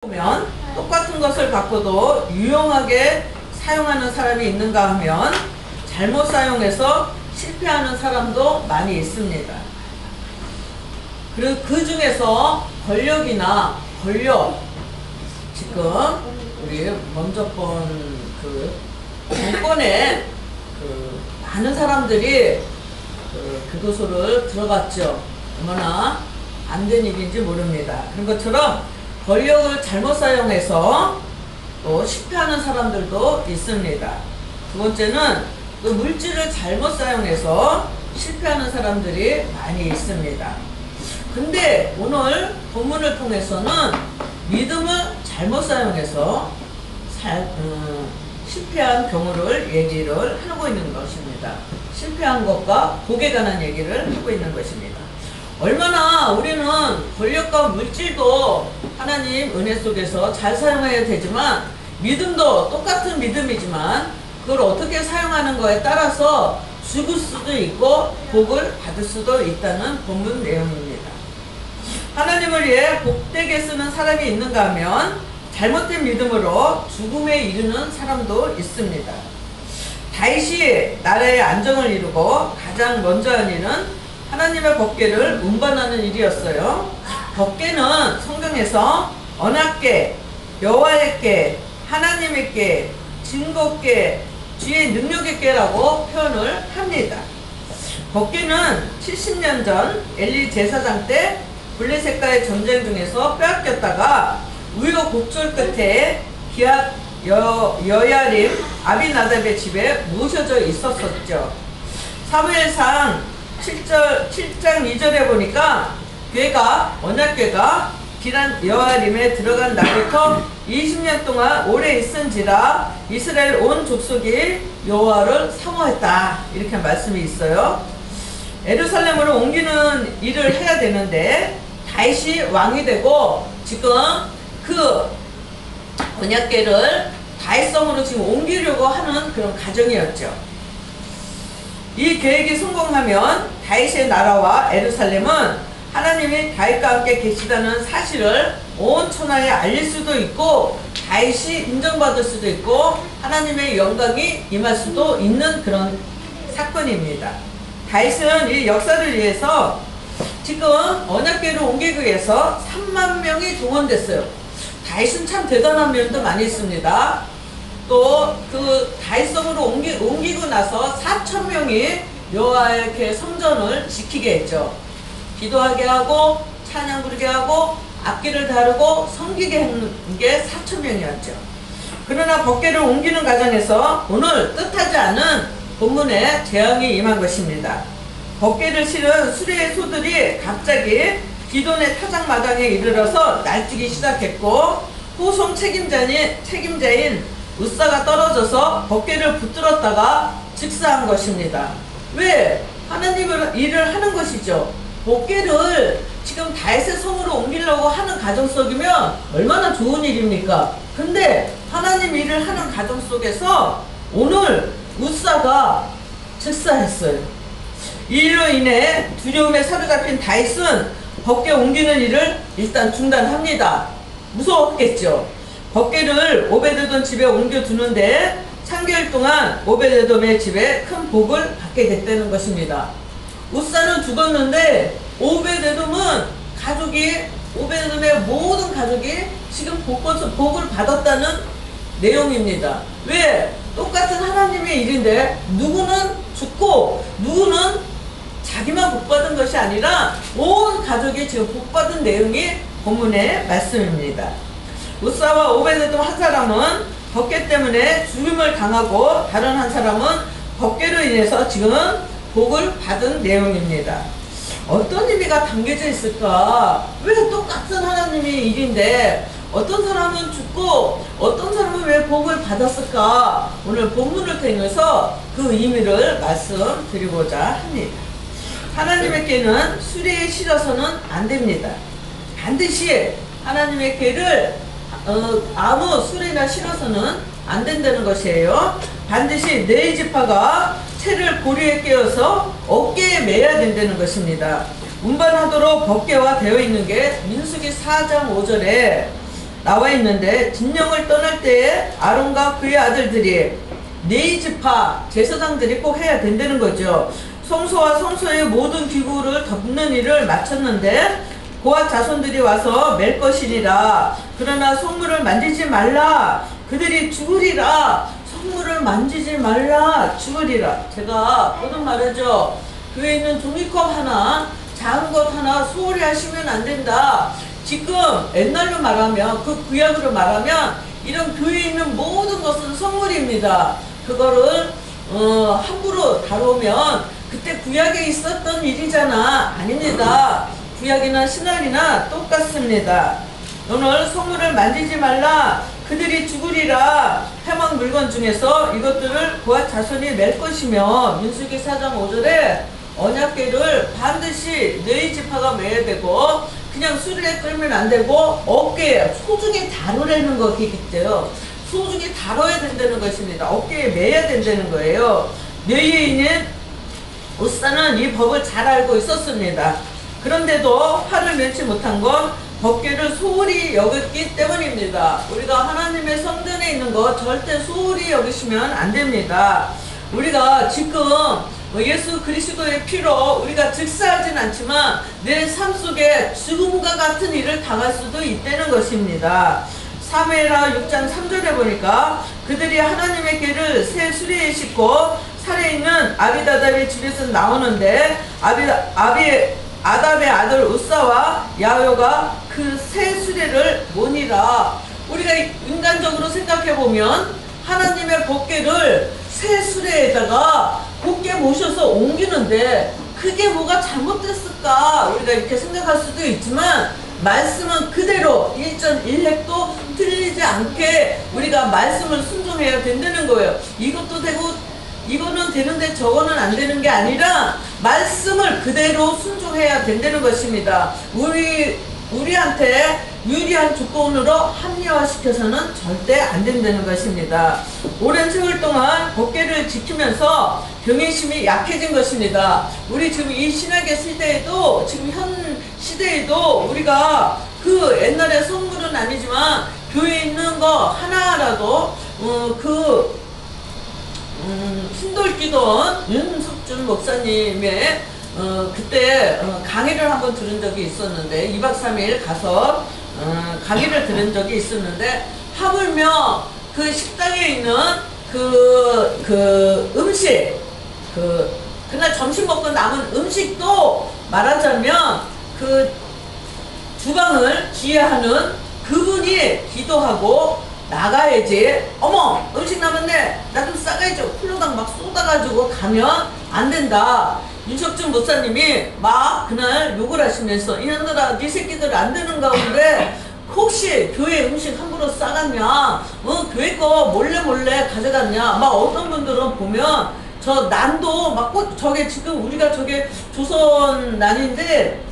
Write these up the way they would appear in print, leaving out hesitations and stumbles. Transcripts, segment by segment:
보면 똑같은 것을 갖고도 유용하게 사용하는 사람이 있는가 하면 잘못 사용해서 실패하는 사람도 많이 있습니다. 그리고 그 중에서 권력, 지금 우리 먼저 본 그 정권에 많은 사람들이 교도소를 들어갔죠. 얼마나 안 된 일인지 모릅니다. 그런 것처럼 권력을 잘못 사용해서 또 실패하는 사람들도 있습니다. 두 번째는 또 물질을 잘못 사용해서 실패하는 사람들이 많이 있습니다. 근데 오늘 본문을 통해서는 믿음을 잘못 사용해서 실패한 경우를 얘기를 하고 있는 것입니다. 실패한 것과 복에 관한 얘기를 하고 있는 것입니다. 얼마나 우리는 권력과 물질도 하나님 은혜 속에서 잘 사용해야 되지만 믿음도 똑같은 믿음이지만 그걸 어떻게 사용하는 거에 따라서 죽을 수도 있고 복을 받을 수도 있다는 본문 내용입니다. 하나님을 위해 복되게 쓰는 사람이 있는가 하면 잘못된 믿음으로 죽음에 이르는 사람도 있습니다. 다윗이 나라의 안정을 이루고 가장 먼저 한 일은 하나님의 법궤를 운반하는 일이었어요. 법궤는 성경에서 언약궤, 여호와의 궤, 하나님의 궤, 증거궤, 주의 능력의 궤라고 표현을 합니다. 법궤는 70년 전 엘리 제사장 때 블레셋과의 전쟁 중에서 빼앗겼다가 우여곡절 끝에 기압 여야림 아비나답의 집에 모셔져 있었었죠. 사무엘상 7장 2절에 보니까 언약궤가 기란 여아림에 들어간 날부터 20년 동안 오래 있은지라 이스라엘 온 족속이 여호와를 사모했다, 이렇게 말씀이 있어요. 예루살렘으로 옮기는 일을 해야 되는데 다윗이 왕이 되고 지금 그 언약궤를 다윗성으로 지금 옮기려고 하는 그런 과정이었죠. 이 계획이 성공하면 다윗의 나라와 예루살렘은 하나님이 다윗과 함께 계시다는 사실을 온 천하에 알릴 수도 있고 다윗이 인정받을 수도 있고 하나님의 영광이 임할 수도 있는 그런 사건입니다. 다윗은 이 역사를 위해서 지금 언약궤를 옮기기 위해서 3만 명이 동원됐어요. 다윗은 참 대단한 면도 많이 있습니다. 또 그 다윗성으로 옮기고 나서 4천 명이 여호와의 성전을 지키게 했죠. 기도하게 하고 찬양 부르게 하고 악기를 다루고 섬기게 하는 게 4천 명이었죠. 그러나 법궤를 옮기는 과정에서 오늘 뜻하지 않은 본문에 재앙이 임한 것입니다. 법궤를 실은 수레의 소들이 갑자기 기돈의 타작마당에 이르러서 날뛰기 시작했고 후손 책임자인 우사가 떨어져서 법궤를 붙들었다가 즉사한 것입니다. 왜? 하나님을 일을 하는 것이죠. 법궤를 지금 다윗의 성으로 옮기려고 하는 가정 속이면 얼마나 좋은 일입니까? 근데 하나님 일을 하는 가정 속에서 오늘 우사가 즉사했어요. 이 일로 인해 두려움에 사로잡힌 다윗은 법궤 옮기는 일을 일단 중단합니다. 무서웠겠죠. 법궤를 오베데돔 집에 옮겨두는데 3개월 동안 오베데돔의 집에 큰 복을 받게 됐다는 것입니다. 우사는 죽었는데 오베데돔의 모든 가족이 지금 복을 받았다는 내용입니다. 왜? 똑같은 하나님의 일인데 누구는 죽고 누구는 자기만 복받은 것이 아니라 온 가족이 지금 복받은 내용이 본문의 말씀입니다. 우사와 오베데돔 한 사람은 법궤 때문에 죽임을 당하고 다른 한 사람은 법궤로 인해서 지금 복을 받은 내용입니다. 어떤 의미가 담겨져 있을까? 왜 똑같은 하나님의 일인데 어떤 사람은 죽고 어떤 사람은 왜 복을 받았을까? 오늘 본문을 통해서 그 의미를 말씀드리고자 합니다. 하나님의 궤는 수레에 실어서는 안 됩니다. 반드시 하나님의 궤를 아무 수레나 실어서는 안 된다는 것이에요. 반드시 네 지파가 채를 고리에 꿰어서 어깨에 매야 된다는 것입니다. 운반하도록 법궤화 되어 있는 게 민수기 4장 5절에 나와 있는데, 진영을 떠날 때에 아론과 그의 아들들이 네 지파 제사장들이 꼭 해야 된다는 거죠. 성소와 성소의 모든 기구를 덮는 일을 마쳤는데 고앗 자손들이 와서 맬 것이니라. 그러나 성물을 만지지 말라. 그들이 죽으리라. 성물을 만지지 말라. 죽으리라. 제가 오늘 말하죠. 교회에 있는 종이컵 하나, 작은 것 하나 소홀히 하시면 안 된다. 지금 옛날로 말하면, 그 구약으로 말하면 이런 교회에 있는 모든 것은 성물입니다. 그거를 함부로 다루면 그때 구약에 있었던 일이잖아. 아닙니다. 구약이나 신약이나 똑같습니다. 오늘 성물을 만지지 말라. 그들이 죽으리라. 해막 물건 중에서 이것들을 고앗 자손이 낼 것이며, 민수기 4장 5절에 언약궤를 반드시 네 지파가 매야 되고, 그냥 수레에 끌면 안 되고 어깨에 소중히 다루라는 것이겠죠. 소중히 다뤄야 된다는 것입니다. 어깨에 매야 된다는 거예요. 뇌에 있는 우사는 이 법을 잘 알고 있었습니다. 그런데도 화를 내지 못한 건 법궤를 소홀히 여겼기 때문입니다. 우리가 하나님의 성전에 있는 거 절대 소홀히 여기시면 안 됩니다. 우리가 지금 예수 그리스도의 피로 우리가 즉사하진 않지만 내 삶 속에 죽음과 같은 일을 당할 수도 있다는 것입니다. 사무엘하 6장 3절에 보니까 그들이 하나님의 궤를 새 수레에 싣고 산에 있는 아비다답의 집에서 나오는데 아답의 아들 우사와 야효가 그 새 수레를 모니라. 우리가 인간적으로 생각해보면 하나님의 법궤를 새 수레에다가 곱게 모셔서 옮기는데 그게 뭐가 잘못됐을까 우리가 이렇게 생각할 수도 있지만, 말씀은 그대로 1.1획도 틀리지 않게 우리가 말씀을 순종해야 된다는 거예요. 이것도 되고 이거는 되는데 저거는 안 되는 게 아니라 말씀을 그대로 순종해야 된다는 것입니다. 우리한테 유리한 조건으로 합리화시켜서는 절대 안 된다는 것입니다. 오랜 세월 동안 법궤를 지키면서 경외심이 약해진 것입니다. 우리 지금 이 신학의 시대에도, 지금 현 시대에도 우리가 그 옛날에 성물은 아니지만 교회에 있는 거 하나라도 신돌기돈 윤석준 목사님의 그때 강의를 한번 들은 적이 있었는데, 2박 3일 가서 강의를 들은 적이 있었는데, 하물며 그 식당에 있는 그 음식, 그날 점심 먹고 남은 음식도 말하자면 그 주방을 지휘하는 그분이 기도하고 나가야지, 어머 음식 남았네 나 좀 싸가야지 홀로당 막 쏟아가지고 가면 안 된다. 윤석준 목사님이 막 그날 욕을 하시면서, 이년들아 네 새끼들 안 되는 가운데 혹시 교회 음식 함부로 싸갔냐, 교회 거 몰래 가져갔냐, 막 어떤 분들은 보면 저 난도 막 저게 지금 우리가 저게 조선 난인데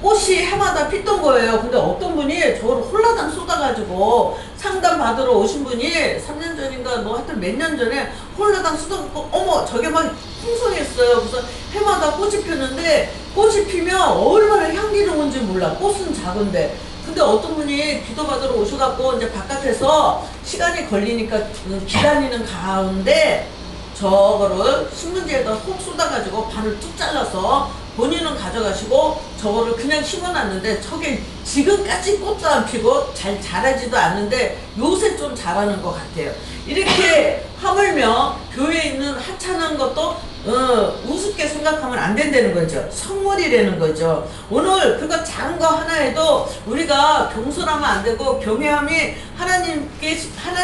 꽃이 해마다 피던 거예요. 근데 어떤 분이 저를 홀라당 쏟아가지고 상담 받으러 오신 분이 3년 전인가 뭐 하여튼 몇 년 전에 홀라당 쏟아갖고 어머 저게 막 풍성했어요. 그래서 해마다 꽃이 피었는데, 꽃이 피면 얼마나 향기로운지 몰라. 꽃은 작은데. 근데 어떤 분이 기도 받으러 오셔갖고 이제 바깥에서 시간이 걸리니까 기다리는 가운데 저거를 신문지에다 콕 쏟아가지고 반을 뚝 잘라서 본인은 가져가시고 저거를 그냥 심어놨는데, 저게 지금까지 꽃도 안 피고 잘 자라지도 않는데 요새 좀 자라는 것 같아요. 이렇게 하물며 교회에 있는 하찮은 것도 우습게 생각하면 안 된다는 거죠. 성물이라는 거죠. 오늘 그거 작은 거 하나에도 우리가 겸손하면 안 되고, 경외함이 하나님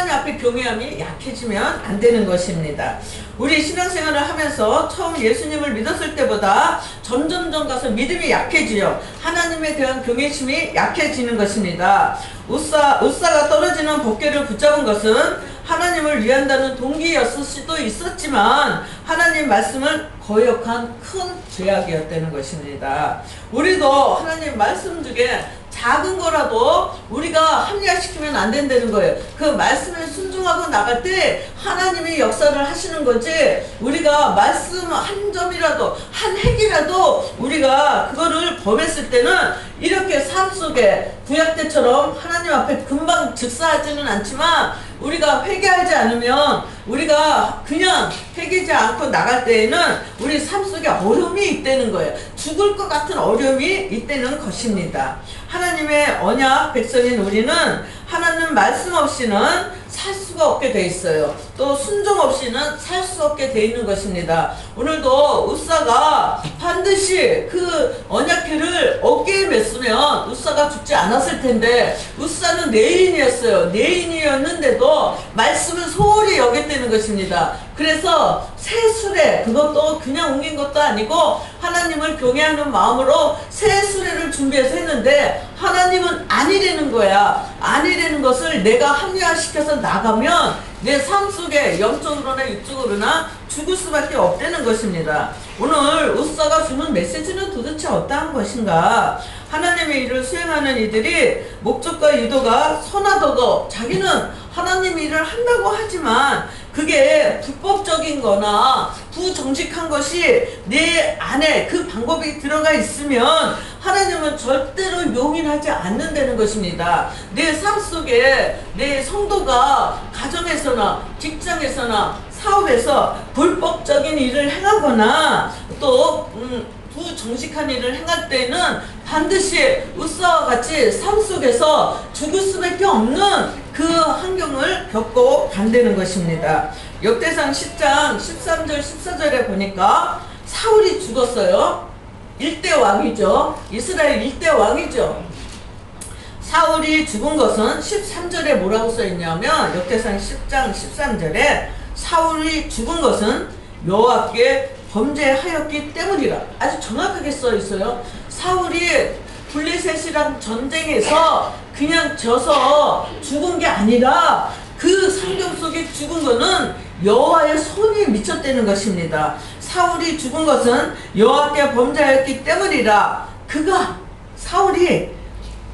앞에 경외함이 약해지면 안 되는 것입니다. 우리 신앙생활을 하면서 처음 예수님을 믿었을 때보다 점점점 가서 믿음이 약해지요. 하나님에 대한 경외심이 약해지는 것입니다. 우사가 떨어지는 법궤를 붙잡은 것은 하나님을 위한다는 동기였을 수도 있었지만 하나님 말씀을 거역한 큰 죄악이었다는 것입니다. 우리도 하나님 말씀 중에 작은 거라도 우리가 합리화시키면 안 된다는 거예요. 그 말씀에 순종하고 나갈 때 하나님이 역사를 하시는 거지, 우리가 말씀 한 점이라도 한 핵이라도 우리가 그거를 범했을 때는 이렇게 삶 속에 구약 때처럼 하나님 앞에 금방 즉사하지는 않지만 우리가 회개하지 않으면 우리가 그냥 회개하지 않고 나갈 때에는 우리 삶 속에 어려움이 있다는 거예요. 죽을 것 같은 어려움이 있다는 것입니다. 하나님의 언약 백성인 우리는 하나님 말씀 없이는 살 수가 없게 돼 있어요. 또 순종 없이는 살 수 없게 돼 있는 것입니다. 오늘도 웃사가 반드시 그 언약궤를 어깨에 맸으면 웃사가 죽지 않았을 텐데 웃사는 내인이었어요. 내인이었는데도 말씀을 소홀히 여겼다는 것입니다. 그래서 새 수레, 그것도 그냥 옮긴 것도 아니고 하나님을 경외하는 마음으로 새 수레를 준비해서 했는데 하나님은 아니라는 거야. 아니라는 것을 내가 합리화시켜서 나가면 내 삶 속에 영적으로나 육적으로나 죽을 수밖에 없다는 것입니다. 오늘 웃사가 주는 메시지는 도대체 어떠한 것인가? 하나님의 일을 수행하는 이들이 목적과 의도가 선하더고 자기는 하나님 일을 한다고 하지만 그게 불법적인 거나 부정직한 것이 내 안에 그 방법이 들어가 있으면 하나님은 절대로 용인하지 않는다는 것입니다. 내 삶 속에 내 성도가 가정에서나 직장에서나 사업에서 불법적인 일을 행하거나 또 부정직한 일을 행할 때는 반드시 웃사와 같이 삶 속에서 죽을 수밖에 없는 그 환경을 겪고 간다는 것입니다. 역대상 10장 13절 14절에 보니까 사울이 죽었어요. 1대 왕이죠. 이스라엘 1대 왕이죠. 사울이 죽은 것은 13절에 뭐라고 써있냐면 역대상 10장 13절에 사울이 죽은 것은 여호와께 범죄하였기 때문이라. 아주 정확하게 써있어요. 사울이 블레셋이랑 전쟁에서 그냥 져서 죽은 게 아니라 그 성경 속에 죽은 거는 여호와의 손이 미쳤다는 것입니다. 사울이 죽은 것은 여호와께 범죄하였기 때문이라. 사울이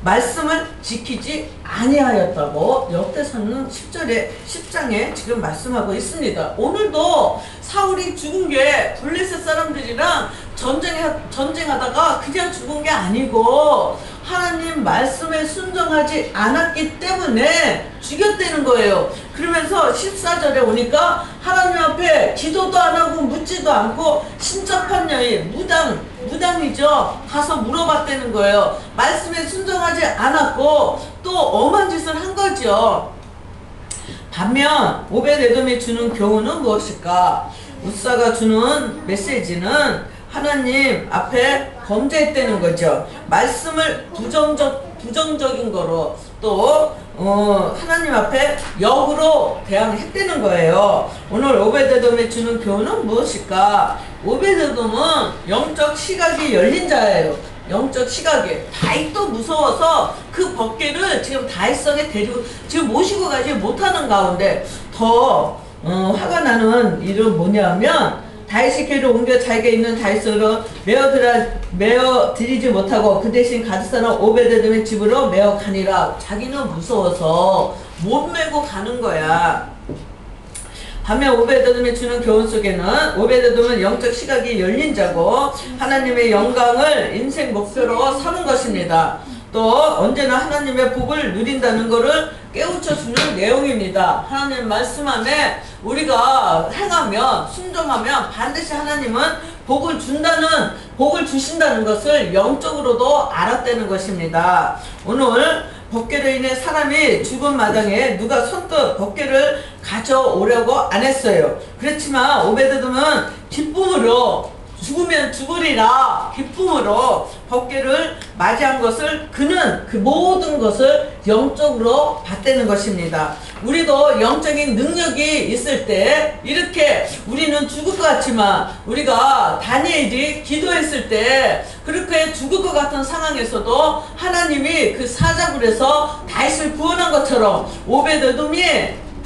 말씀을 지키지 아니하였다고 역대상 10장에 지금 말씀하고 있습니다. 오늘도 사울이 죽은 게 블레셋 사람들이랑 전쟁하다가 그냥 죽은 게 아니고 하나님 말씀에 순종하지 않았기 때문에 죽였다는 거예요. 그러면서 14절에 오니까 하나님 앞에 기도도 안 하고 묻지도 않고 신접한 여인, 무당이죠. 가서 물어봤다는 거예요. 말씀에 순종하지 않았고 또 엄한 짓을 한 거죠. 반면 오벳에돔이 주는 교훈은 무엇일까? 웃사가 주는 메시지는 하나님 앞에 범죄했다는 거죠. 말씀을 부정적인 거로 또 하나님 앞에 역으로 대항했다는 거예요. 오늘 오벳에돔이 주는 교훈은 무엇일까? 오벳에돔은 영적 시각이 열린 자예요. 영적 시각에 다윗도 무서워서 그 법궤를 지금 다윗성에 데리고 지금 모시고 가지 못하는 가운데 더 화가 나는 일은 뭐냐면 다윗의 궤를 옮겨 자기가 있는 다윗성으로 메어 드리지 못하고 그 대신 가드사람 오벳에돔의 집으로 메어 가니라. 자기는 무서워서 못 메고 가는 거야. 반면 오벳에돔이 주는 교훈 속에는 오벳에돔은 영적 시각이 열린 자고 하나님의 영광을 인생 목표로 삼은 것입니다. 또 언제나 하나님의 복을 누린다는 것을 깨우쳐주는 내용입니다. 하나님 말씀 안에 우리가 행하면 순종하면 반드시 하나님은 복을 주신다는 것을 영적으로도 알았다는 것입니다. 오늘 법궤로 인해 사람이 죽은 마당에 누가 선뜻 법궤를 가져오려고 안 했어요. 그렇지만 오벳에돔은 기쁨으로 죽으면 죽으리라 기쁨으로 법궤를 맞이한 것을 그는 그 모든 것을 영적으로 봤다는 것입니다. 우리도 영적인 능력이 있을 때 이렇게 우리는 죽을 것 같지만 우리가 다니엘이 기도했을 때 그렇게 죽을 것 같은 상황에서도 하나님이 그 사자굴에서 다윗을 구원한 것처럼 오벳에돔이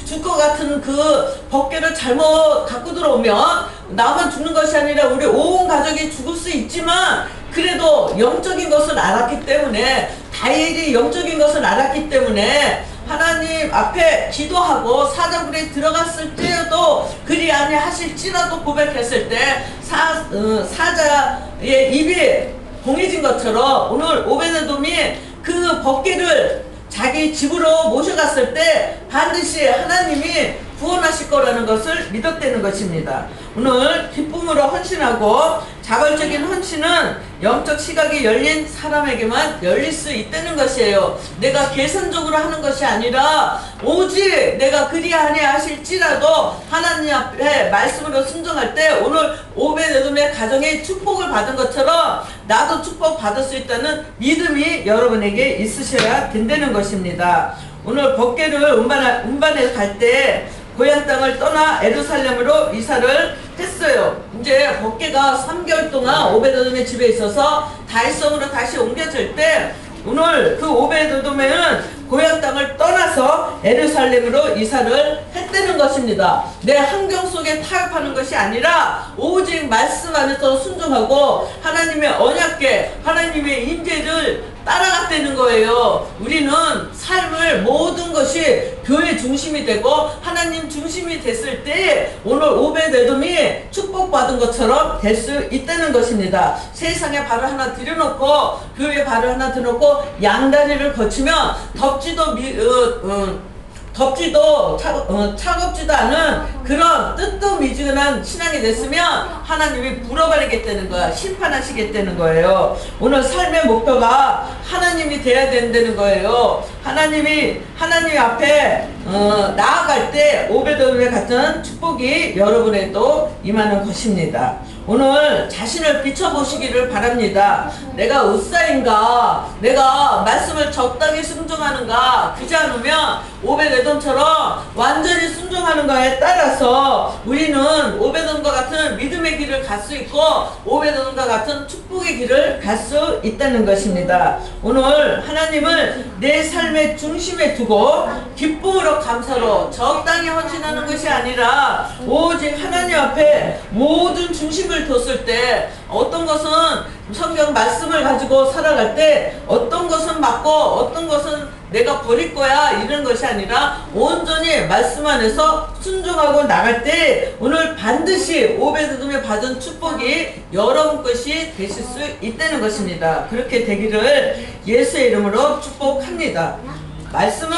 죽을 것 같은 그 법궤를 잘못 갖고 들어오면 나만 죽는 것이 아니라 우리 온 가족이 죽을 수 있지만 그래도 영적인 것을 알았기 때문에 다윗이 영적인 것을 알았기 때문에 하나님 앞에 기도하고 사자굴에 들어갔을 때에도 그리 아니하실지라도 고백했을 때 사자의 입이 봉해진 것처럼 오늘 오벳에돔이 그 법궤를 자기 집으로 모셔갔을 때 반드시 하나님이 구원하실 거라는 것을 믿었다는 것입니다. 오늘 기쁨으로 헌신하고 자발적인 헌신은 영적 시각이 열린 사람에게만 열릴 수 있다는 것이에요. 내가 계산적으로 하는 것이 아니라 오직 내가 그리하니 하실지라도 하나님 앞에 말씀으로 순종할 때 오늘 오베데돔의 가정에 축복을 받은 것처럼 나도 축복 받을 수 있다는 믿음이 여러분에게 있으셔야 된다는 것입니다. 오늘 법궤를 운반해 갈 때 고향 땅을 떠나 에루살렘으로 이사를 했어요. 이제 법궤가 3개월 동안 오베데돔의 집에 있어서 다윗성으로 다시 옮겨질 때 오늘 그 오베데돔에는 고향 땅을 떠나서 에루살렘으로 이사를 했다는 것입니다. 내 환경 속에 타협하는 것이 아니라 오직 말씀 안에서 순종하고 하나님의 언약궤, 하나님의 임재를 따라갔다는 거예요. 우리는 삶을 모든 것이 교회 중심이 되고 하나님 중심이 됐을 때 오늘 오베데돔이 축복받은 것처럼 될 수 있다는 것입니다. 세상에 발을 하나 들여놓고 교회에 발을 하나 들여놓고 양다리를 거치면 차갑지도 않은 그런 뜨뜻미지근한 신앙이 됐으면 하나님이 물어버리겠다는 거야. 심판하시겠다는 거예요. 오늘 삶의 목표가 하나님이 돼야 된다는 거예요. 하나님 앞에 나아갈 때 오베데돔의 같은 축복이 여러분에도 임하는 것입니다. 오늘 자신을 비춰보시기를 바랍니다. 내가 의사인가? 내가 말씀을 적당히 순종하는가? 그지 않으면 오베데돔처럼 완전히 순종하는가에 따라서 우리는 오베데돔과 같은 믿음의 길을 갈 수 있고 오베데돔과 같은 축복의 길을 갈 수 있다는 것입니다. 오늘 하나님을 내 삶의 중심에 두고 기쁨으로 감사로 적당히 헌신하는 것이 아니라 오직 하나님 앞에 모든 중심을 뒀을 때 어떤 것은 성경 말씀을 가지고 살아갈 때 어떤 것은 맞고 어떤 것은 내가 버릴 거야 이런 것이 아니라 온전히 말씀 안에서 순종하고 나갈 때 오늘 반드시 오베데돔이 받은 축복이 여러분 것이 되실 수 있다는 것입니다. 그렇게 되기를 예수의 이름으로 축복합니다. 말씀은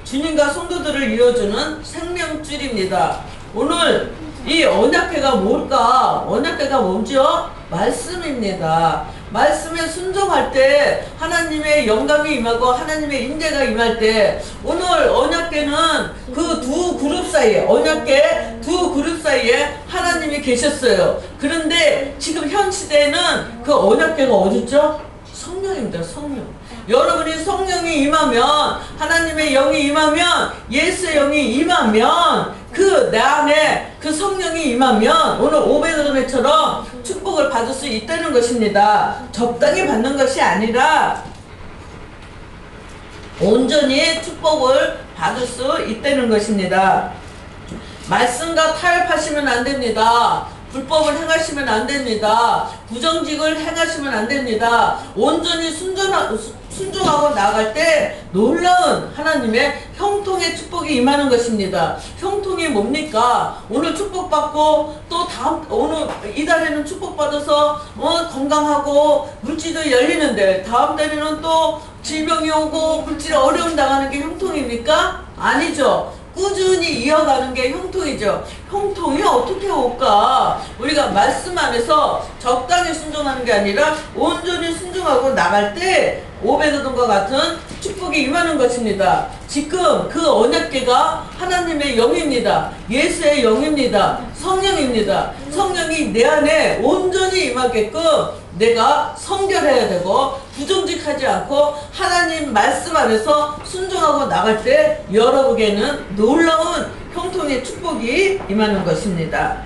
주님과 성도들을 이어주는 생명줄입니다. 오늘 이 언약궤가 뭘까? 언약궤가 뭐죠? 말씀입니다. 말씀에 순종할 때 하나님의 영감이 임하고 하나님의 임재가 임할 때 오늘 언약궤는 그 두 그룹 사이에 언약궤 두 그룹 사이에 하나님이 계셨어요. 그런데 지금 현 시대에는 그 언약궤가 어딨죠? 성령입니다. 성령. 여러분이 성령이 임하면 하나님의 영이 임하면 예수의 영이 임하면 그 내 안에 그 성령이 임하면 오늘 오베데돔처럼 축복을 받을 수 있다는 것입니다. 적당히 받는 것이 아니라 온전히 축복을 받을 수 있다는 것입니다. 말씀과 타협하시면 안 됩니다. 불법을 행하시면 안 됩니다. 부정직을 행하시면 안 됩니다. 온전히 순종하고 나아갈 때 놀라운 하나님의 형통의 축복이 임하는 것입니다. 형통이 뭡니까? 오늘 축복받고 또 오늘 이달에는 축복받아서 건강하고 물질도 열리는데 다음 달에는 또 질병이 오고 물질 어려움 당하는 게 형통입니까? 아니죠. 꾸준히 이어가는 게 형통이죠. 형통이 어떻게 올까? 우리가 말씀 안에서 적당히 순종하는 게 아니라 온전히 순종하고 나갈 때 오베데돔과 같은 축복이 임하는 것입니다. 지금 그 언약궤가 하나님의 영입니다. 예수의 영입니다. 성령입니다. 성령이 내 안에 온전히 임하게끔 내가 성결해야 되고 부정직하지 않고 하나님 말씀 안에서 순종하고 나갈 때 여러분에게는 놀라운 형통의 축복이 임하는 것입니다.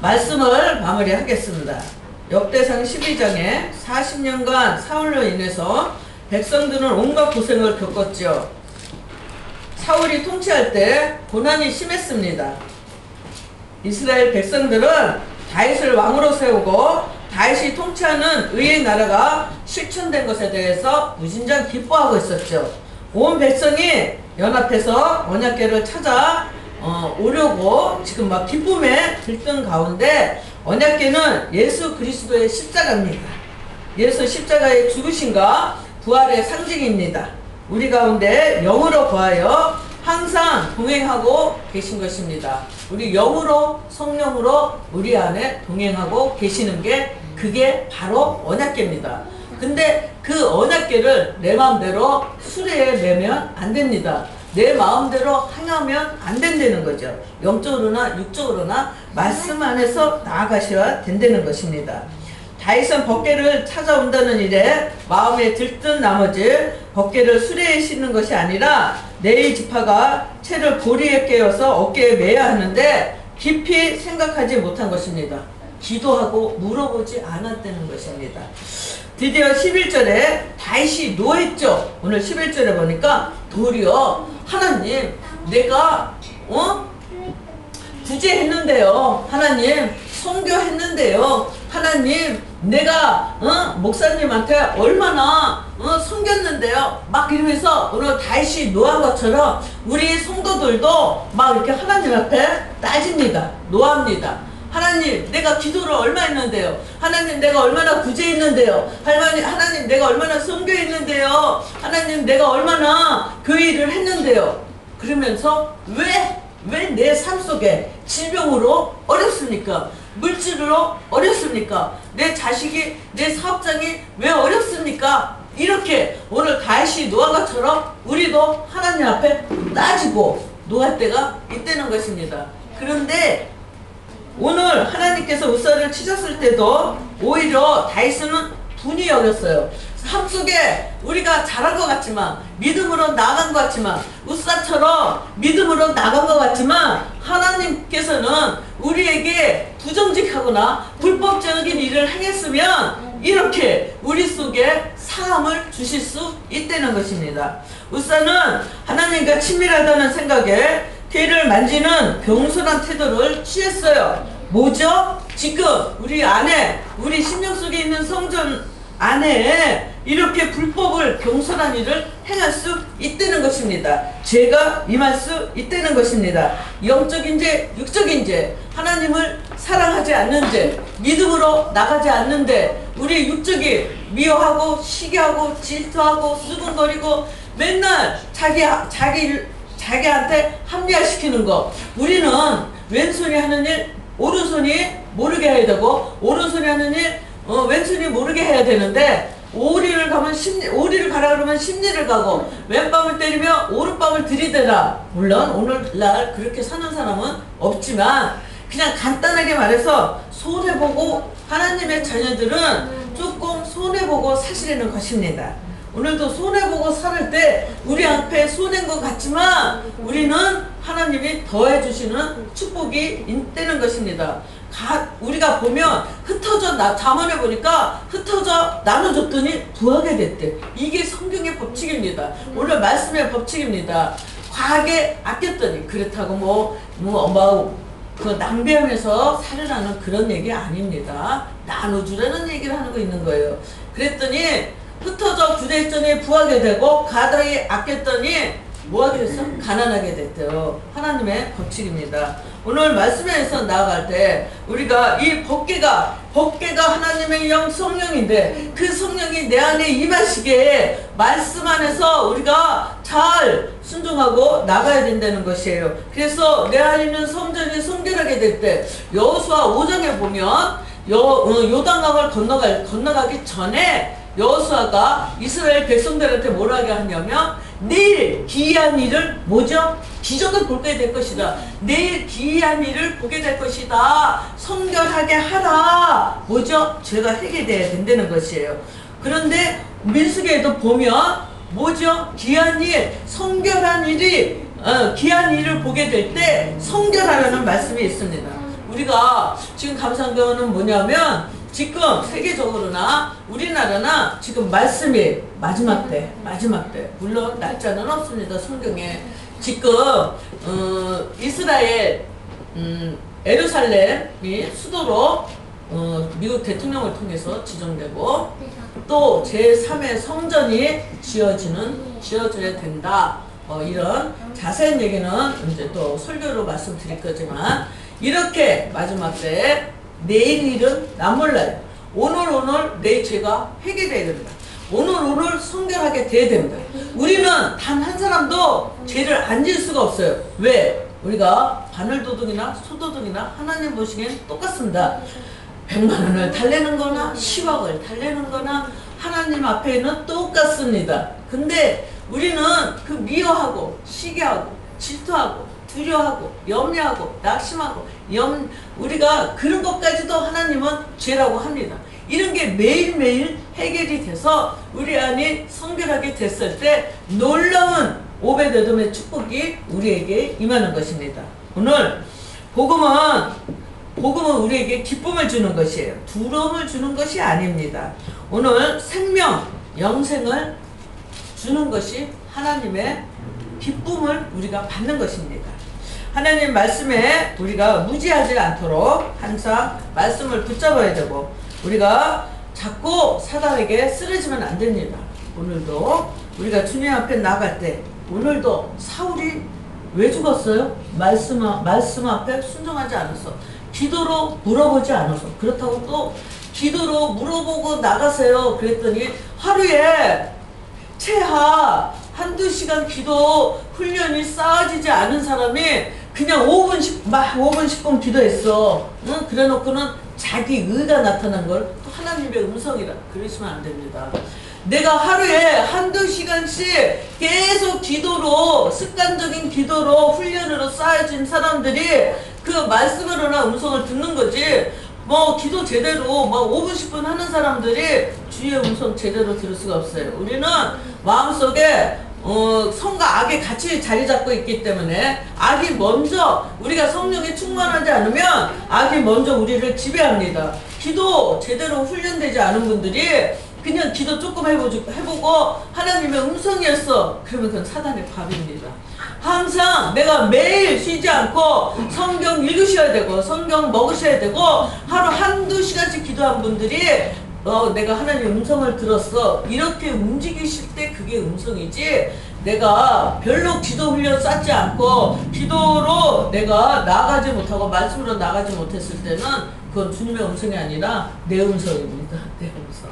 말씀을 마무리하겠습니다. 역대상 12장에 40년간 사울로 인해서 백성들은 온갖 고생을 겪었죠. 사울이 통치할 때 고난이 심했습니다. 이스라엘 백성들은 다윗을 왕으로 세우고 다윗이 통치하는 의의 나라가 실천된 것에 대해서 무진장 기뻐하고 있었죠. 온 백성이 연합해서 언약궤를 찾아 오려고 지금 막 기쁨에 들뜬 가운데 언약궤는 예수 그리스도의 십자가입니다. 예수 십자가의 죽으심과 부활의 상징입니다. 우리 가운데 영으로 거하여 항상 동행하고 계신 것입니다. 우리 영으로 성령으로 우리 안에 동행하고 계시는 게 그게 바로 언약궤입니다. 근데 그 언약궤를 내 마음대로 수레에 매면 안 됩니다. 내 마음대로 행하면 안 된다는 거죠. 영적으로나 육적으로나 말씀 안에서 나아가셔야 된다는 것입니다. 다윗은 법궤를 찾아온다는 일에 마음에 들뜬 나머지 법궤를 수레에 싣는 것이 아니라 네 지파가 채를 보리에 깨어서 어깨에 매야 하는데 깊이 생각하지 못한 것입니다. 기도하고 물어보지 않았다는 것입니다. 드디어 11절에 다윗이 노했죠. 오늘 11절에 보니까 도리어 하나님 내가 구제했는데요. 하나님 선교했는데요. 하나님 내가 목사님한테 얼마나 섬겼는데요. 막 이러면서 오늘 다윗이 노한 것처럼 우리 성도들도 막 이렇게 하나님 앞에 따집니다. 노합니다. 하나님 내가 기도를 얼마 했는데요. 하나님 내가 얼마나 구제했는데요. 하나님 내가 얼마나 선교했는데요. 하나님 내가 얼마나 교회를 했는데요. 그러면서 왜 내 삶 속에 질병으로 어렵습니까? 물질로 어렵습니까? 내 자식이 내 사업장이 왜 어렵습니까? 이렇게 오늘 다윗이 노한 것처럼 우리도 하나님 앞에 따지고 노할 때가 있다는 것입니다. 그런데 오늘 하나님께서 우사를 치셨을 때도 오히려 다윗은 분이 여겼어요. 삶 속에 우리가 잘한 것 같지만 믿음으로 나간 것 같지만 우사처럼 믿음으로 나간 것 같지만 하나님께서는 우리에게 부정직하거나 불법적인 일을 행했으면 이렇게 우리 속에 상함을 주실 수 있다는 것입니다. 우사는 하나님과 친밀하다는 생각에 궤를 만지는 겸손한 태도를 취했어요. 뭐죠? 지금 우리 안에 우리 심령 속에 있는 성전 안에 이렇게 불법을 겸손한 일을 행할 수 있다는 것입니다. 죄가 임할 수 있다는 것입니다. 영적인지 육적인지 하나님을 사랑하지 않는 죄, 믿음으로 나가지 않는 데 우리 육적이 미워하고 시기하고 질투하고 수군거리고 맨날 자기한테 합리화시키는 거. 우리는 왼손이 하는 일 오른손이 모르게 해야 되고 오른손이 하는 일 왼손이 모르게 해야 되는데 오리를 가라 그러면 심리를 가고 왼밤을 때리며 오른밤을 들이대라. 물론 오늘날 그렇게 사는 사람은 없지만 그냥 간단하게 말해서 손해보고 하나님의 자녀들은 조금 손해보고 사시려는 것입니다. 오늘도 손해보고 살 때 우리 앞에 손해인 것 같지만 우리는 하나님이 더해주시는 축복이 있다는 것입니다. 우리가 보면 흩어져 자문해 보니까 흩어져 나눠줬더니 부하게 됐대. 이게 성경의 법칙입니다. 오늘 말씀의 법칙입니다. 과하게 아꼈더니 그렇다고 그 낭비하면서 살으라는 그런 얘기 아닙니다. 나눠주라는 얘기를 하는 거 있는 거예요. 그랬더니 흩어져 구제했더니 부하게 되고 가다이 아꼈더니 뭐하게 됐어? 가난하게 됐대요. 하나님의 법칙입니다. 오늘 말씀에서 나아갈 때 우리가 이 법궤가 하나님의 성령인데 그 성령이 내 안에 임하시게 말씀 안에서 우리가 잘 순종하고 나가야 된다는 것이에요. 그래서 내 안에 있는 성전이 성결하게 될 때 여호수아 5장에 보면 요단강을 건너가기 전에 여호수아가 이스라엘 백성들한테 뭐라고 하냐면 내일 기이한 일을 뭐죠? 기적을 보게 될 것이다. 내일 기이한 일을 보게 될 것이다. 성결하게 하라. 뭐죠? 죄가 해결돼야 된다는 것이에요. 그런데 민수기에도 보면 뭐죠? 기이한 일, 성결한 일이 기이한 일을 보게 될 때 성결하라는 말씀이 있습니다. 우리가 지금 감상교회는 뭐냐면 지금 세계적으로나 우리나라나 지금 말씀이 마지막 때 물론 날짜는 없습니다. 성경에 지금 이스라엘 예루살렘이 수도로 미국 대통령을 통해서 지정되고 또 제3의 성전이 지어져야 된다. 이런 자세한 얘기는 이제 또 설교로 말씀드릴 거지만 이렇게 마지막 때 내일 일은 난 몰라요. 오늘 내 죄가 해결돼야 됩니다. 오늘 순결하게 돼야 됩니다. 우리는 단 한 사람도 죄를 안 지을 수가 없어요. 왜? 우리가 바늘도둑이나 소도둑이나 하나님 보시기엔 똑같습니다. 100만 원을 달래는 거나 10억을 달래는 거나 하나님 앞에는 똑같습니다. 근데 우리는 그 미워하고 시기하고 질투하고 두려워하고 염려하고 낙심하고 우리가 그런 것까지도 하나님은 죄라고 합니다. 이런 게 매일매일 해결이 돼서 우리 안이 성결하게 됐을 때 놀라운 오베데돔의 축복이 우리에게 임하는 것입니다. 오늘 복음은 우리에게 기쁨을 주는 것이에요. 두려움을 주는 것이 아닙니다. 오늘 생명, 영생을 주는 것이 하나님의 기쁨을 우리가 받는 것입니다. 하나님 말씀에 우리가 무지하지 않도록 항상 말씀을 붙잡아야 되고 우리가 자꾸 사단에게 쓰러지면 안 됩니다. 오늘도 우리가 주님 앞에 나갈 때 오늘도 사울이 왜 죽었어요? 말씀 앞에 순종하지 않아서 기도로 물어보지 않아서 그렇다고 또 기도로 물어보고 나가세요. 그랬더니 하루에 최하 한두 시간 기도 훈련이 쌓아지지 않은 사람이 그냥 5분 10분 기도했어. 응? 그래 놓고는 자기 의가 나타난 걸 또 하나님의 음성이라 그러시면 안 됩니다. 내가 하루에 한두 시간씩 계속 기도로 습관적인 기도로 훈련으로 쌓여진 사람들이 그 말씀으로나 음성을 듣는 거지 뭐 기도 제대로 막 5분 10분 하는 사람들이 주의 음성 제대로 들을 수가 없어요. 우리는 마음속에 성과 악이 같이 자리 잡고 있기 때문에 악이 먼저 우리가 성령에 충만하지 않으면 악이 먼저 우리를 지배합니다. 기도 제대로 훈련되지 않은 분들이 그냥 기도 조금 해보고 하나님의 음성이었어. 그러면 그건 사단의 밥입니다. 항상 내가 매일 쉬지 않고 성경 읽으셔야 되고 성경 먹으셔야 되고 하루 한두 시간씩 기도한 분들이 내가 하나님의 음성을 들었어. 이렇게 움직이실 때 그게 음성이지 내가 별로 기도 훈련 쌓지 않고 기도로 내가 나가지 못하고 말씀으로 나가지 못했을 때는 그건 주님의 음성이 아니라 내 음성입니다. 내 음성.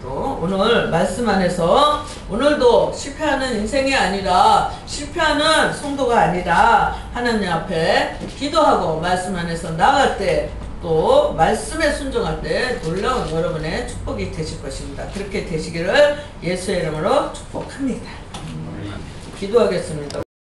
또 오늘 말씀 안에서 오늘도 실패하는 인생이 아니라 실패하는 성도가 아니라 하나님 앞에 기도하고 말씀 안에서 나갈 때 또 말씀에 순종할 때 놀라운 여러분의 축복이 되실 것입니다. 그렇게 되시기를 예수의 이름으로 축복합니다. 기도하겠습니다.